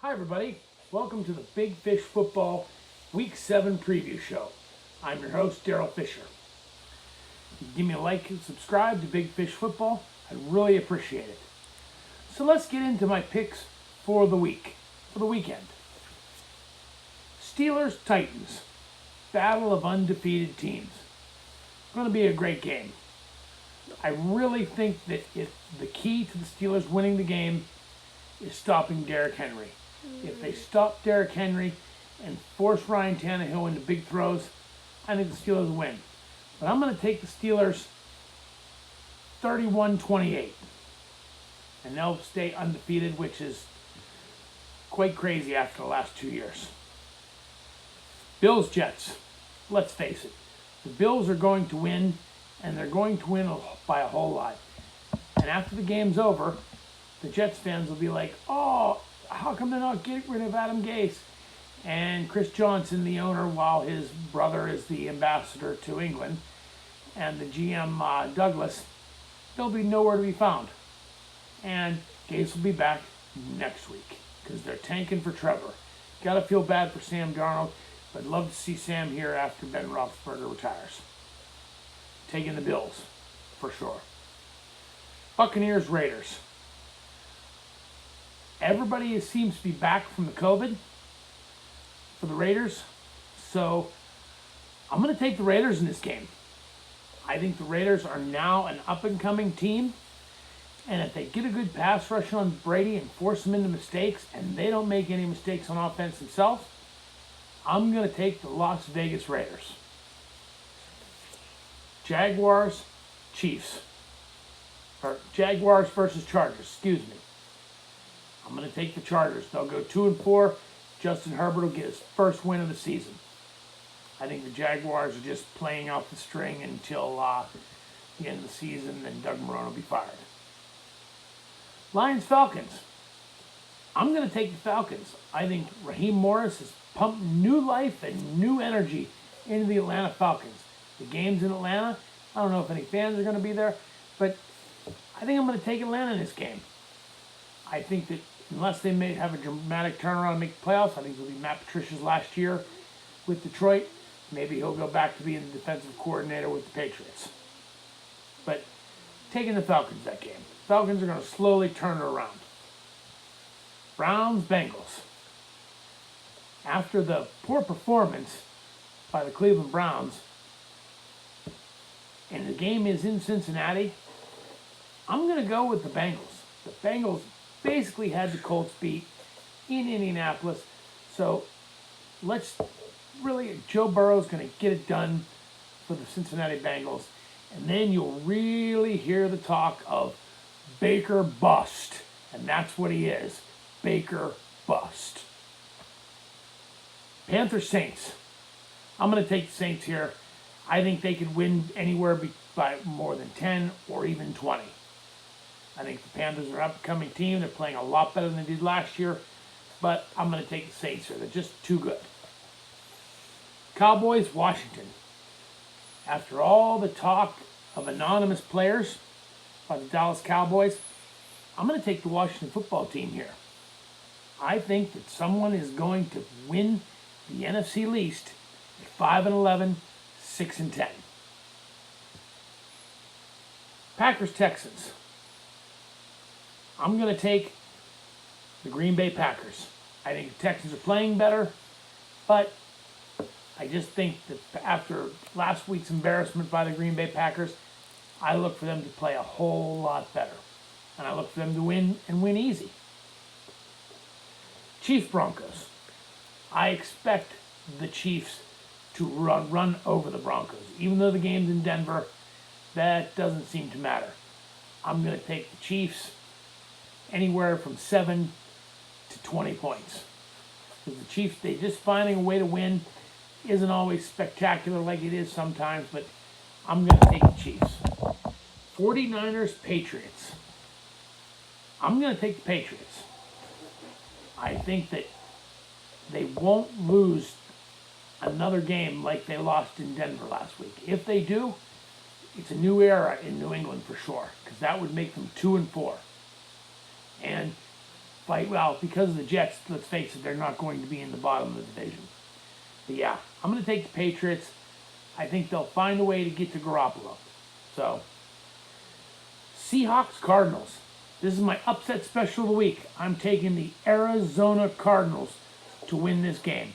Hi everybody, welcome to the Big Fish Football Week 7 preview show. I'm your host, Daryl Fisher. Give me a like and subscribe to Big Fish Football. I'd really appreciate it. So let's get into my picks for the weekend. Steelers-Titans, battle of undefeated teams. Going to be a great game. I really think that the key to the Steelers winning the game is stopping Derrick Henry. If they stop Derrick Henry and force Ryan Tannehill into big throws, I think the Steelers win. But I'm going to take the Steelers 31-28. And they'll stay undefeated, which is quite crazy after the last 2 years. Bills-Jets. Let's face it. The Bills are going to win, and they're going to win by a whole lot. And after the game's over, the Jets fans will be like, oh, how come they're not getting rid of Adam Gase? And Chris Johnson, the owner, while his brother is the ambassador to England, and the GM, Douglas, they'll be nowhere to be found. And Gase will be back next week because they're tanking for Trevor. Got to feel bad for Sam Darnold, but love to see Sam here after Ben Roethlisberger retires. Taking the Bills, for sure. Buccaneers Raiders. Everybody seems to be back from the COVID for the Raiders, so I'm going to take the Raiders in this game. I think the Raiders are now an up-and-coming team, and if they get a good pass rush on Brady and force him into mistakes, and they don't make any mistakes on offense themselves, I'm going to take the Las Vegas Raiders. Jaguars, Chiefs. Or Jaguars versus Chargers, excuse me. I'm going to take the Chargers. They'll go 2-4. Justin Herbert will get his first win of the season. I think the Jaguars are just playing off the string until the end of the season, and Doug Marrone will be fired. Lions-Falcons. I'm going to take the Falcons. I think Raheem Morris has pumped new life and new energy into the Atlanta Falcons. The game's in Atlanta. I don't know if any fans are going to be there, but I think I'm going to take Atlanta in this game. I think that unless they may have a dramatic turnaround and make the playoffs, I think it'll be Matt Patricia's last year with Detroit. Maybe he'll go back to being the defensive coordinator with the Patriots. But taking the Falcons that game. Falcons are going to slowly turn it around. Browns-Bengals. After the poor performance by the Cleveland Browns, and the game is in Cincinnati, I'm going to go with the Bengals. The Bengals basically had the Colts beat in Indianapolis. So Joe Burrow's going to get it done for the Cincinnati Bengals. And then you'll really hear the talk of Baker bust. And that's what he is. Baker bust. Panthers Saints. I'm going to take the Saints here. I think they could win anywhere by more than 10 or even 20. I think the Panthers are an up-and-coming team. They're playing a lot better than they did last year. But I'm going to take the Saints here. They're just too good. Cowboys Washington. After all the talk of anonymous players by the Dallas Cowboys, I'm going to take the Washington football team here. I think that someone is going to win the NFC East at 5-11, 6-10. Packers-Texans. I'm going to take the Green Bay Packers. I think the Texans are playing better, but I just think that after last week's embarrassment by the Green Bay Packers, I look for them to play a whole lot better. And I look for them to win and win easy. Chiefs-Broncos. I expect the Chiefs to run over the Broncos. Even though the game's in Denver, that doesn't seem to matter. I'm going to take the Chiefs anywhere from 7 to 20 points. Because the Chiefs, they just finding a way to win isn't always spectacular like it is sometimes, but I'm going to take the Chiefs. 49ers, Patriots. I'm going to take the Patriots. I think that they won't lose another game like they lost in Denver last week. If they do, it's a new era in New England for sure, because that would make them 2-4. And fight. Well, because of the Jets, let's face it, they're not going to be in the bottom of the division. But yeah, I'm going to take the Patriots. I think they'll find a way to get to Garoppolo. So, Seahawks Cardinals. This is my upset special of the week. I'm taking the Arizona Cardinals to win this game.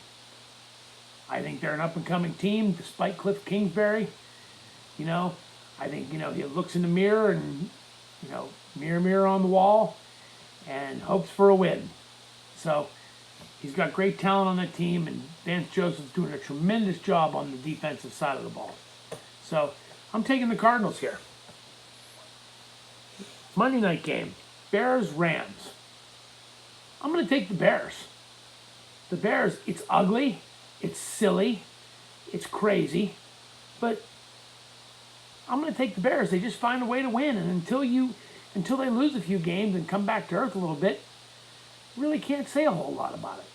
I think they're an up-and-coming team, despite Cliff Kingsbury. I think, he looks in the mirror and, mirror, mirror on the wall and hopes for a win. So, he's got great talent on that team, and Vance Joseph's doing a tremendous job on the defensive side of the ball. So, I'm taking the Cardinals here. Monday night game, Bears-Rams. I'm going to take the Bears. The Bears, it's ugly, it's silly, it's crazy, but I'm going to take the Bears. They just find a way to win, and until they lose a few games and come back to earth a little bit, really can't say a whole lot about it.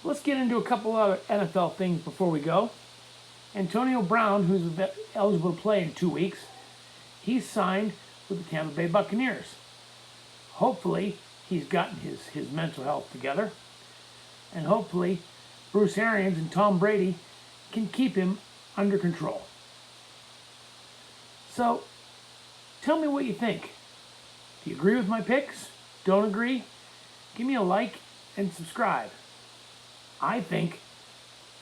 Let's get into a couple other NFL things before we go. Antonio Brown, who's eligible to play in 2 weeks, he's signed with the Tampa Bay Buccaneers. Hopefully, he's gotten his mental health together, and hopefully, Bruce Arians and Tom Brady can keep him under control. So, tell me what you think. Do you agree with my picks? Don't agree? Give me a like and subscribe. I think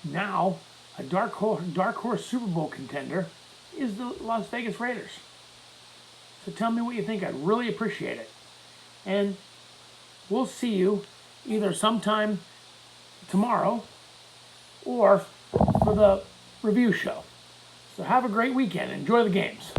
now a dark horse Super Bowl contender is the Las Vegas Raiders. So tell me what you think. I'd really appreciate it. And we'll see you either sometime tomorrow or for the review show. So have a great weekend. Enjoy the games.